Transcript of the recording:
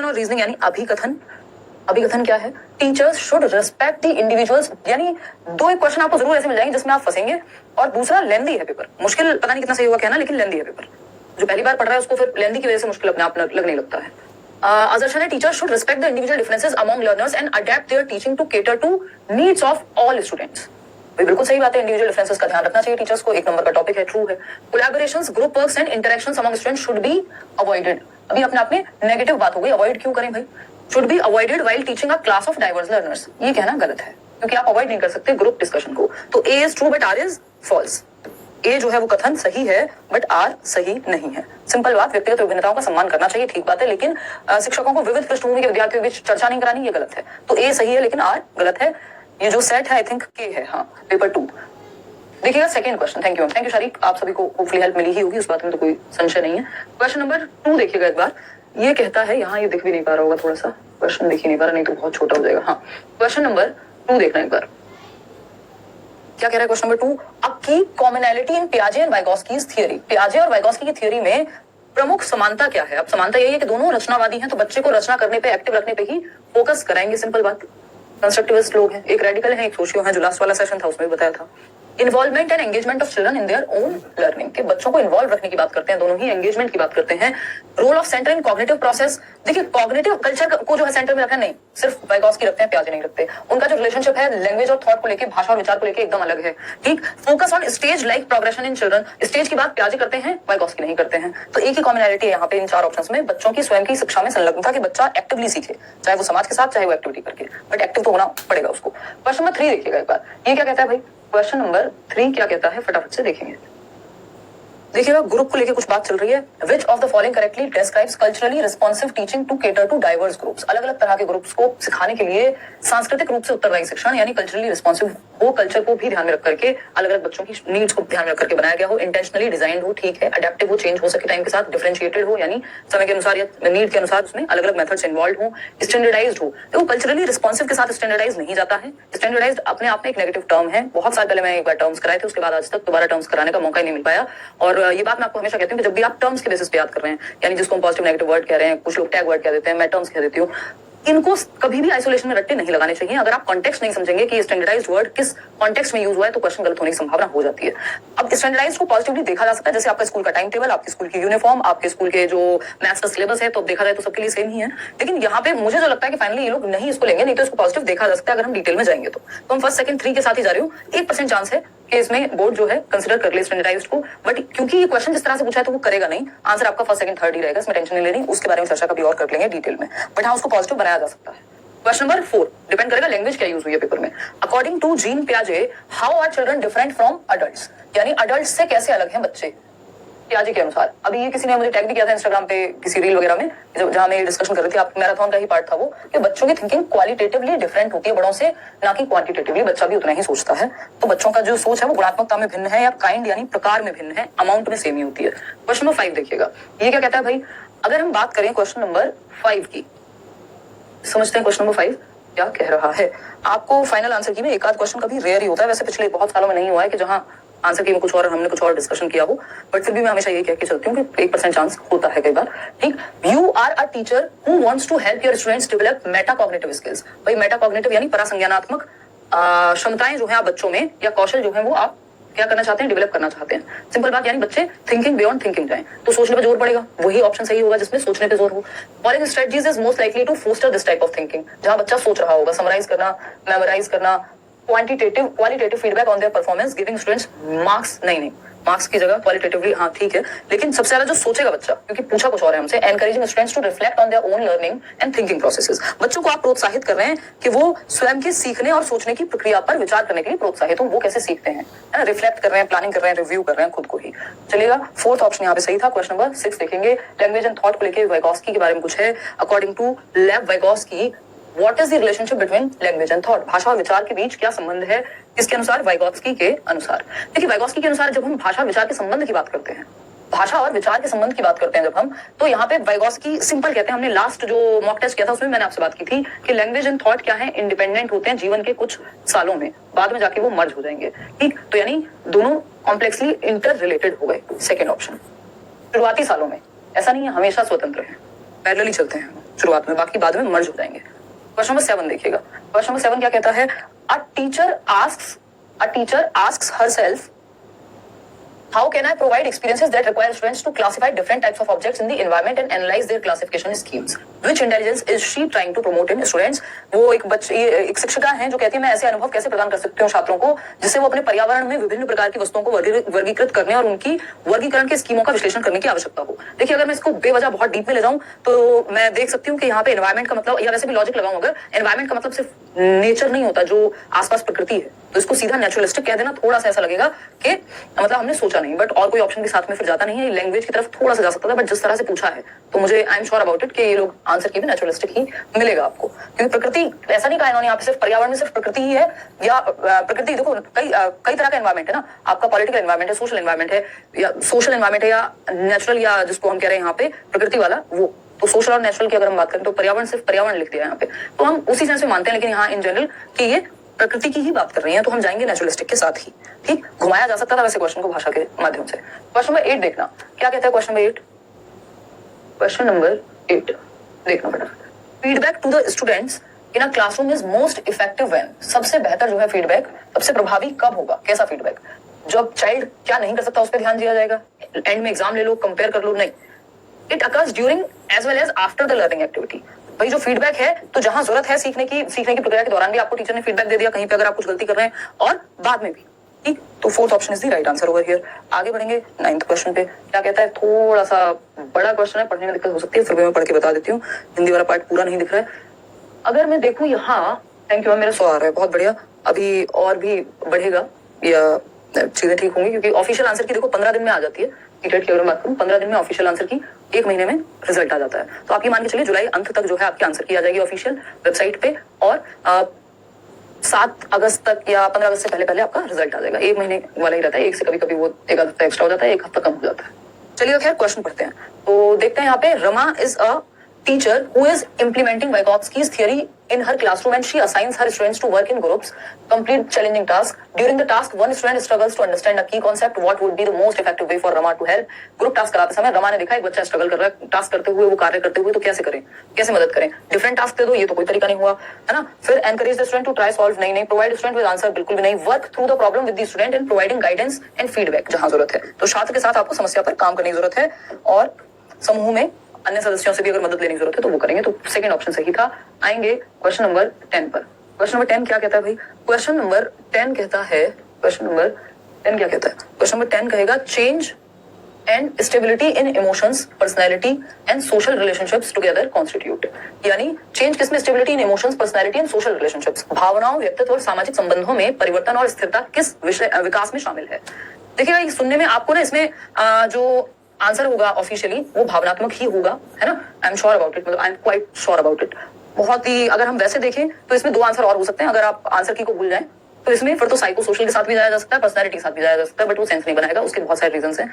Comprehension और reasoning यानी अभिकथन। अभिकथन क्या है? Teachers should respect the individuals, यानी दो एक क्वेश्चन आपको जरूर ऐसे मिल जाएंगे जिसमें आप फंसेंगे, और दूसरा लेंदी है पेपर, मुश्किल पता नहीं कितना सही होगा कहना, लेकिन लेंदी है पेपर। जो पहली बार पढ़ रहा है उसको फिर लेंदी की वजह से मुश्किल अपने आप लगने लगता है। Assertion है teachers should respect the individual differences among learners and adapt their teaching to cater to needs of all students. बिल्कुल सही बात है, इंडिविजुअल डिफरेंसेस का ध्यान रखना चाहिए टीचर्स को, एक नंबर का टॉपिक है, ट्रू है। Collaborations, group works and interactions among students should be avoided. अभी अपने आप में नेगेटिव बात हो गई, अवॉइड क्यों करें भाई? Should be avoided while teaching a class of diverse learners, ये कहना गलत है क्योंकि आप अवॉइड नहीं कर सकते ग्रुप डिस्कशन को। तो A is true but R is false. A जो है वो कथन सही है बट आर सही नहीं है। सिंपल बात, व्यक्तिगत विभिन्नताओं का सम्मान करना चाहिए, ठीक बात है, लेकिन शिक्षकों को विविध पृष्ठभूमि के विद्यार्थियों के बीच चर्चा नहीं करानी, ये गलत है। तो ए सही है लेकिन आर गलत है। ये जो सेट है आई थिंक के है, हाँ, पेपर 2। देखिएगा second question. Thank you Shariq, आप सभी को होपफुली हेल्प मिली ही होगी, उस बात में तो कोई संशय नहीं है। क्वेश्चन नंबर 2 देखिएगा एक बार। ये कहता है, यहाँ ये दिख भी नहीं पा रहा होगा, थोड़ा सा क्वेश्चन दिख ही नहीं पा रहा, नहीं तो बहुत छोटा हो जाएगा। हाँ, क्वेश्चन नंबर 2 देखना एक बार। क्या कह रहा है क्वेश्चन नंबर 2? अ की कॉमनैलिटी इन पियाजे एंड वाइगोस्कीज थियरी। पियाजे और वाइगोस्की की थियरी में प्रमुख समानता क्या है? अब समानता यही है कि दोनों रचनावादी हैं, तो बच्चे को रचना करने पे, एक्टिव रखने पे ही फोकस कराएंगे, सिंपल बात। कंस्ट्रक्टिविस्ट लोग हैं, एक रेडिकल है, एक सोशियो है, जो लास्ट वाला सेशन था उसमें भी बताया था। Involvement and engagement of children in their own learning, के बच्चों को इन्वॉल्व रखने की बात करते हैं, दोनों ही एंगेजमेंट की बात करते हैं। Role of centre in cognitive process. देखिए, कॉग्निटिव कल्चर को जो है सेंटर में रखना नहीं, सिर्फ वाइगोस्की रखते हैं, पियाजे नहीं रखते। उनका जो रिलेशनशिप है लैंग्वेज और थॉट को लेकर, भाषा और विचार को लेकर एकदम अलग है, ठीक। Focus on stage like progression in children, stage की बात पियाजे करते हैं, वाइगोस्की नहीं करते हैं। तो एक ही कॉमनैलिटी है यहाँ पे इन 4 ऑप्शंस में, बच्चों की स्वयं की शिक्षा में संलग्नता, कि बच्चा एक्टिवली सीखे, चाहे वो समाज के साथ, चाहे वो एक्टिविटी करके, बट एक्टिव तो होना पड़ेगा उसको। क्वेश्चन नंबर 3 देखिएगा एक बार, ये क्या कहता है भाई? क्वेश्चन नंबर 3 क्या कहता है, फटाफट से देखेंगे। देखिएगा, ग्रुप को लेकर कुछ बात चल रही है। Which of the following correctly describes culturally responsive teaching to cater to diverse groups. अलग अलग तरह के ग्रुप्स को सिखाने के लिए सांस्कृतिक रूप से उत्तरदायी शिक्षण, यानी कल्चरली रिस्पॉन्सिव हो, कल्चर को भी ध्यान में रख करके, अलग अलग बच्चों की नीड्स को ध्यान में रख करके बनाया गया हो, इंटेंशनली डिजाइंड हो, ठीक है, अडेप्टिव हो, चेंज हो सके टाइम के साथ, डिफरेंशिएटेड हो, यानी समय के अनुसार या नीड के अनुसार उसमें अलग अलग मेथड्स इन्वॉल्व हो, स्टैंडर्डाइज्ड हो। तो कल्चरली रिस्पॉन्सिव के साथ स्टैंडर्डाइज नहीं जाता है। स्टैंडर्डाइज्ड अपने आप में एक नेगेटिव टर्म है, बहुत साल पहले मैं एक बार टर्म्स कराए थे, उसके बाद आज तक दोबारा टर्म्स कराने का मौका ही नहीं मिल पाया। और ये बात मैं आपको हमेशा कहती हूँ कि जब भी आप टर्म्स के बेसिस पे याद कर रहे हैं, यानी जिसको हम पॉजिटिव नेगेटिव वर्ड कह रहे हैं, कुछ लोग टैग वर्ड कह देते हैं, मैं टर्म्स कह देती हूँ, इनको कभी भी आइसोलेशन में रट्टे नहीं लगाने चाहिए। अगर आप कॉन्टेक्स्ट नहीं समझेंगे कि स्टैंडर्डाइज्ड वर्ड किस कॉन्टेक्स्ट में यूज हुआ है, तो क्वेश्चन गलत होने की संभावना हो जाती है। अब स्टैंडर्डाइज्ड को पॉजिटिवली देखा जा सकता है, जैसे आपका स्कूल का टाइम टेबल, आपके स्कूल की यूनिफॉर्म, आपके स्कूल के जो मैथ्स का सिलेबस है, तो देखा जाए तो सबके लिए सेम ही है। लेकिन यहाँ पे मुझे जो लगता है कि फाइनली ये लोग नहीं इसको लेंगे, नहीं तो इसको पॉजिटिव देखा जा सकता है अगर हम डिटेल में जाएंगे तो। हम फर्स्ट सेकंड 3 के साथ ही जा रही हूँ, 1% चांस है कि इसमें बोर्ड जो है कंसिडर कर ले स्टैंडर्डाइज्ड को, बट क्योंकि ये क्वेश्चन जिस तरह से पूछा है तो वो करेगा नहीं, आंसर आपका फर्स्ट सेकंड थर्ड ही रहेगा, इसमें टेंशन नहीं लेनी, उसके बारे में चर्चा कभी और कर लेंगे डिटेल में, बट हाँ उसको पॉजिटिव बनाया जा सकता है। क्वेश्चन नंबर 4 डिपेंड करेगा लैंग्वेज क्या यूज हुई है पेपर में। अकॉर्डिंग टू जीन पियाजे, how are children different from adults, यानी अडल्ट्स से कैसे अलग हैं बच्चे पियाजे के अनुसार। अभी ये किसी ने मुझे टैग भी किया था इंस्टाग्राम पे किसी रील वगैरह में, जहां मैं डिस्कशन कर रही थी, आप मैराथन का ही पार्ट था वो, कि बच्चों की थिंकिंग क्वालिटेटिवली डिफरेंट होती है बड़ों से, ना कि क्वांटिटेटिवली। बच्चा भी उतना ही सोचता है, तो बच्चों का जो सोच है वो गुणात्मकता में भिन्न है, या काइंड यानी प्रकार में भिन्न है, अमाउंट में सेम ही होती है। क्वेश्चन नंबर 5 देखिएगा, ये क्या कहता है भाई? अगर हम बात करें क्वेश्चन नंबर 5 की, समझते हैं क्वेश्चन नंबर 5 क्या कह रहा है। आपको फाइनल आंसर की में एक आध क्वेश्चन कभी रेयर ही होता है, वैसे पिछले बहुत सालों में नहीं हुआ है कि जहां आंसर की में कुछ और हमने कुछ और डिस्कशन किया हो, बट फिर भी मैं हमेशा यही कह के चलती हूँ कि 1% चांस होता है कई बार, ठीक। You are a teacher who wants to help your students develop metacognitive skills. भाई मेटाकॉग्निटिव यानी परासंज्ञानात्मक क्षमताएं जो है आप बच्चों में, या कौशल जो है वो आप क्या करना चाहते हैं, डेवलप करना चाहते हैं। सिंपल बात, यानी बच्चे थिंकिंग बियॉन्ड थिंकिंग जाएं, तो सोचने पे जोर पड़ेगा, वही ऑप्शन सही होगा जिसमें सोचने पे जोर हो। Following strategies is most likely to foster this type of thinking, जहां बच्चा सोच रहा होगा, समराइज करना, मेमोराइज करना, qualitative feedback on their performance, giving students marks, नहीं मार्क्स की जगह क्वालिटेटिवली, हाँ ठीक है, लेकिन सबसे ज्यादा जो सोचेगा बच्चा, क्योंकि पूछा कुछ और है हमसे, encouraging students to reflect on their own learning and thinking processes. बच्चों को आप प्रोत्साहित कर रहे हैं कि वो स्वयं के सीखने और सोचने की प्रक्रिया पर विचार करने के लिए प्रोत्साहित हो, वो कैसे सीखते हैं, रिफ्लेक्ट कर रहे हैं, प्लानिंग कर रहे हैं, रिव्यू कर रहे हैं खुद को ही। चलिएगा, 4th ऑप्शन यहाँ पे सही था। क्वेश्चन नंबर 6 देखेंगे, लैंग्वेज एंड थॉट को लेकर वाइगोस्की के बारे में कुछ है। अकॉर्डिंग टू लेव Vygotsky, what is the relationship between language and thought, भाषा और विचार के बीच क्या संबंध है, किसके अनुसार? वाइगोस्की के अनुसार। देखिए, वाइगोस्की के अनुसार जब हम भाषा विचार के संबंध की बात करते हैं, भाषा और विचार के संबंध की बात करते हैं जब हम, तो यहाँ पे वाइगोस्की सिंपल कहते हैं, हमने लास्ट जो मॉक टेस्ट किया था उसमें मैंने आपसे बात की थी कि लैंग्वेज एंड थॉट क्या है, इंडिपेंडेंट होते हैं जीवन के कुछ सालों में, बाद में जाके वो मर्ज हो जाएंगे, ठीक। तो यानी दोनों कॉम्प्लेक्सली इंटर रिलेटेड हो गए। सेकेंड ऑप्शन, शुरुआती सालों में, ऐसा नहीं है हमेशा स्वतंत्र है, पैरेलली चलते हैं। शुरुआत में, बाकी बाद में मर्ज हो जाएंगे। क्वेश्चन नंबर 7 देखिएगा। क्वेश्चन नंबर 7 क्या कहता है? A teacher asks herself, how can I provide experiences that require students to classify different types of objects in the environment and analyze their classification schemes? Which intelligence is she trying to promote in students? वो एक शिक्षिका हैं जो कहती है मैं ऐसे अनुभव कैसे प्रदान कर सकती हूँ छात्रों को जिससे वो अपने पर्यावरण में विभिन्न प्रकार की वस्तुओं को वर्गीकृत करने और उनकी वर्गीकरण के स्कीमों का विश्लेषण करने की आवश्यकता हो। देखिए, अगर मैं इसको बेवजह बहुत डीप में ले जाऊं तो मैं देख सकती हूँ कि यहाँ पे एनवायरमेंट का मतलब, या वैसे भी लॉजिक लगाऊं अगर, एनवायरमेंट का मतलब सिर्फ नेचर नहीं होता जो आसपास प्रकृति है, तो इसको सीधा नेचुरलिस्टिक कह देना थोड़ा सा ऐसा लगेगा कि मतलब हमने सोचा नहीं, बट और कोई ऑप्शन भी साथ में फिर जाता नहीं है। लैंग्वेज की तरफ थोड़ा सा जा सकता था, बट जिस तरह से पूछा है तो मुझे आई एम श्योर अबाउट इट कि ये लोग आंसर की भी नेचुरलिस्टिक ही मिलेगा आपको, क्योंकि प्रकृति ऐसा नहीं कहा इन्होंने यहाँ पे सिर्फ पर्यावरण में सिर्फ प्रकृति ही है, या प्रकृति देखो कई तरह का एनवायरमेंट है ना, आपका पॉलिटिकल एनवायरमेंट है, सोशल एनवायरमेंट है, या सोशल एनवायरमेंट है, या नेचुरल, या जिसको हम कह रहे हैं यहाँ पे प्रकृति वाला वो। तो सोशल और नेचुरल की अगर हम बात करें तो पर्यावरण सिर्फ पर्यावरण लिख दिया है यहाँ पे, तो हम उसी सेंस में मानते हैं, लेकिन यहाँ इन जनरल कि ये प्रकृति की ही बात कर रही है, तो हम जाएंगे नेचुरलिस्टिक के साथ ही। ठीक, घुमाया जा सकता था वैसे क्वेश्चन को भाषा के माध्यम से। क्वेश्चन नंबर 8 देखना क्या कहता है। क्वेश्चन नंबर 8 देखना बेटा। Feedback to the students in a classroom is most effective when. सबसे बेहतर जो है फीडबैक, सबसे प्रभावी कब होगा? कैसा फीडबैक? जब चाइल्ड क्या नहीं कर सकता उस पर ध्यान दिया जाएगा, एंड में एग्जाम ले लो, कंपेयर कर लो, नहीं। It occurs during as well as after the learning activity. भाई जो फीडबैक है तो जहां जरूरत है सीखने की प्रक्रिया के दौरान भी आपको टीचर ने फीडबैक दे दिया कहीं पे अगर आप कुछ गलती कर रहे हैं, और बाद में भी। ठीक, तो fourth option is the right answer over here. आगे बढ़ेंगे 9th क्वेश्चन पे। क्या कहता है? थोड़ा सा बड़ा क्वेश्चन है, पढ़ने में दिक्कत हो सकती है, फिर भी मैं पढ़ के बता देती हूँ। हिंदी वाला पार्ट पूरा नहीं दिख रहा है। अगर मैं देखूं यहाँ, थैंक यू, मेरा 100 आ रहा है, बहुत बढ़िया। अभी और भी बढ़ेगा या चीजें ठीक होंगी, क्योंकि ऑफिशियल आंसर की देखो 15 दिन में आ जाती है। टीटेट की अगर बात करूं 15 दिन में, ऑफिशियल आंसर की 1 महीने में रिजल्ट आ जाता है। तो आप ये मान के चलिए जुलाई अंत तक जो है आपकी आंसर की आ जाएगी ऑफिशियल वेबसाइट पे, और 7 अगस्त तक या 15 अगस्त से पहले आपका रिजल्ट आ जाएगा। 1 महीने वाला ही रहता है, एक से कभी वो एक हफ्ता एक्स्ट्रा हो जाता है, एक हफ्ता कम हो जाता है। चलिए खैर क्वेश्चन पढ़ते हैं। तो देखते हैं यहाँ पे, Rama is a teacher who is implementing Vygotsky's theory in her classroom and she assigns her students to work in groups, complete challenging tasks. During the task, one student struggles to understand a key concept. What would be the most effective way for Rama to help? Group task कराते समय रमा ने देखा एक बच्चा struggle कर रहा है task करते हुए, वो कार्य करते हुए, तो कैसे करें, कैसे मदद करें? डिफरेंट टास्क दे दो, ये तो कोई तरीका नहीं हुआ, है ना। फिर encourage the student to try solve, नहीं, प्रोवाइड स्टूडेंट विद आंसर, बिल्कुल भी नहीं। Work through the problem with the student and providing guidance and feedback जहां जरूरत है। तो छात्र के साथ आपको समस्या पर काम करने की जरूरत है, और समूह में अन्य सदस्यों से भी अगर मदद लेने की जरूरत है तो वो करेंगे। तो सेकंड ऑप्शन सही था। आएंगे क्वेश्चन नंबर 10 पर। क्वेश्चन नंबर 10 क्या कहता है भाई? क्वेश्चन नंबर 10 कहता है, क्वेश्चन नंबर 10 क्या कहता है? क्वेश्चन नंबर 10 कहेगा, change and stability in emotions, personality and social relationships together constitute. यानी चेंज किसमें? Stability in emotions, personality and social relationships. भावनाओं, व्यक्तित्व और सामाजिक संबंधों में परिवर्तन और स्थिरता किस विकास में शामिल है? देखिएगा, ये सुनने में आपको ना इसमें जो आंसर होगा ऑफिशियली वो भावनात्मक ही होगा, है ना। I am sure about it, मतलब I am quite sure about it. बहुत ही, अगर हम वैसे देखें तो इसमें 2 आंसर और हो सकते हैं। अगर आप आंसर की को भूल जाएं तो इसमें फिर तो साइको सोशल के साथ भी जाया जा सकता है, पर्सनैलिटी के साथ भी जाया जा सकता है, बट वो सेंस नहीं बनाएगा, उसके बहुत सारे रीजंस हैं।